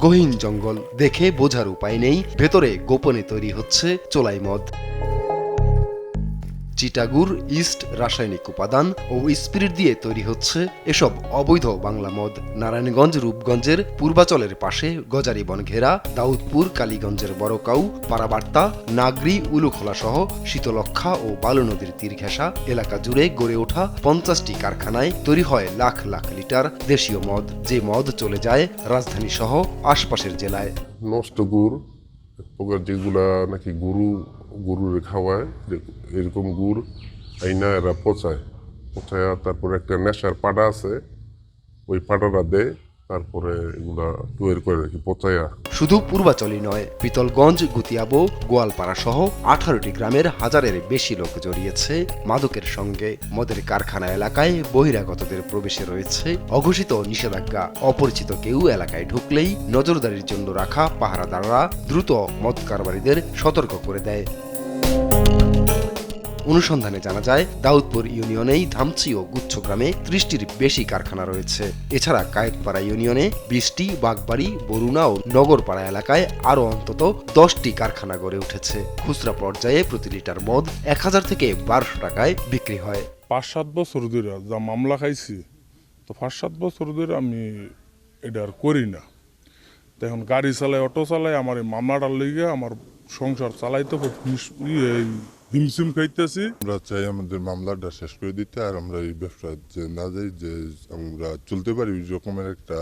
গহীন জঙ্গল, দেখে বোঝার উপায় নেই ভেতরে গোপনে তৈরি হচ্ছে চোলাই মদ। চিটাগুড়, ইস্ট, রাসায়নিক উপাদান ও স্পিরিট দিয়ে তৈরি হচ্ছে এসব অবৈধ বাংলা মদ। নারায়ণগঞ্জ, রূপগঞ্জের পূর্বাচলের পাশে গজারিবন ঘেরা দাউদপুর, কালীগঞ্জের বড়কাউ, পারাবার্তা, নাগরি, উলুখোলা সহ শীতলক্ষা ও বালু নদীর তীর ঘেঁষা এলাকা জুড়ে গড়ে ওঠা 50টি কারখানায় তৈরি হয় লাখ লাখ লিটার দেশীয় মদ, যে মদ চলে যায় রাজধানী সহ আশপাশের জেলায়। নষ্ট গুড়, এক প্রকার যেগুলা নাকি গরুর খাওয়ায়, এরকম গুড় আইনা এরা পচায়, তারপরে একটা নেশার পাড়া আছে, ওই পাড়াটা দেয়, তারপরে এগুলা তৈরি করে রাখি পচায়া। শুধু পূর্বাচলই নয়, পিতলগঞ্জ, গুতিয়াবো, গোয়ালপাড়া সহ 18টি গ্রামের হাজারের বেশি লোক জড়িয়েছে মাদকের সঙ্গে। মদের কারখানা এলাকায় বহিরাগতদের প্রবেশে রয়েছে অঘোষিত নিষেধাজ্ঞা। অপরিচিত কেউ এলাকায় ঢুকলেই নজরদারির জন্য রাখা পাহারাদাররা দ্রুত মদ কারবারিদের সতর্ক করে দেয়। অনুসন্ধানে জানা যায়, দাউদপুর ইউনিয়নেই ধামচি ও গুচ্ছ গ্রামে 30টির বেশি কারখানা রয়েছে। এছাড়া কায়েতপাড়া ইউনিয়নে 20টি, বাগবাড়ি, বরুণা ও নগরপাড়া এলাকায় আরও অন্তত 10টি কারখানা গড়ে উঠেছে। খুচরা পর্যায়ে প্রতি লিটার মদ 1000 থেকে 1200 টাকায় বিক্রি হয়। 5-7 বছর ধরে যা মামলা খাইছি, তো 5-7 বছর ধরে আমি এটা আর করি না। তো এখন গাড়ি চালাই, অটো চালাই, আমার এই মামলাটার লেগে আমার সংসার চালাইতে হিমশিম খাইতেছি। আমরা চাই আমাদের মামলাটা শেষ করে দিতে, আর আমরা এই ব্যবসা যে না যাই, যে আমরা চলতে পারি ওই রকমের একটা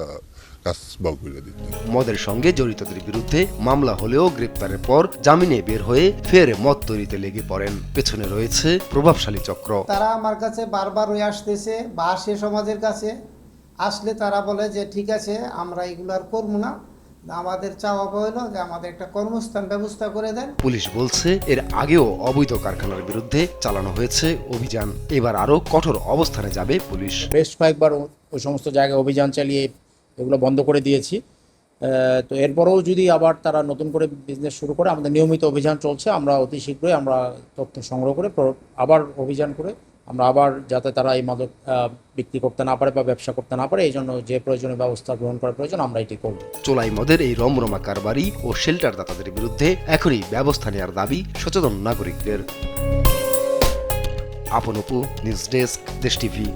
কাজ বা করে দিতে। মদের সঙ্গে জড়িতদের বিরুদ্ধে মামলা হলেও গ্রেপ্তারের পর জামিনে বের হয়ে ফের মদ তৈরিতে লেগে পড়েন। পেছনে রয়েছে প্রভাবশালী চক্র। তারা আমার কাছে বারবার হয়ে আসতেছে বা আসে সমাজের কাছে, আসলে তারা বলে যে ঠিক আছে আমরা এগুলো আর করবো না, আমাদের চাওয়া হলো যে আমাদের একটা কর্মস্থান ব্যবস্থা করে দেন। পুলিশ বলছে এর আগেও অবৈধ কারখানার বিরুদ্ধে চালানো হয়েছে অভিযান। এবার আরও কঠোর অবস্থানে যাবে পুলিশ। বেশ কয়েকবার ওই সমস্ত জায়গায় অভিযান চালিয়ে এগুলো বন্ধ করে দিয়েছি। তো এরপরেও যদি আবার তারা নতুন করে বিজনেস শুরু করে, আমাদের নিয়মিত অভিযান চলছে। আমরা অতি শীঘ্রই আমরা তথ্য সংগ্রহ করে আবার অভিযান করে আমরা আবার যাতে তারা এই মাদক বিক্রি করতে না পারে বা ব্যবসা করতে না পারে, এই জন্য যে প্রয়োজনীয় ব্যবস্থা গ্রহণ করা প্রয়োজন আমরা এটি করব। চোলাই মদের এই রমরমা কারবারি ও শেল্টার দাতাদের বিরুদ্ধে এখনই ব্যবস্থা নেওয়ার দাবি সচেতন নাগরিকদের। আপন অপু, নিউজ ডেস্ক, দেশ টিভি।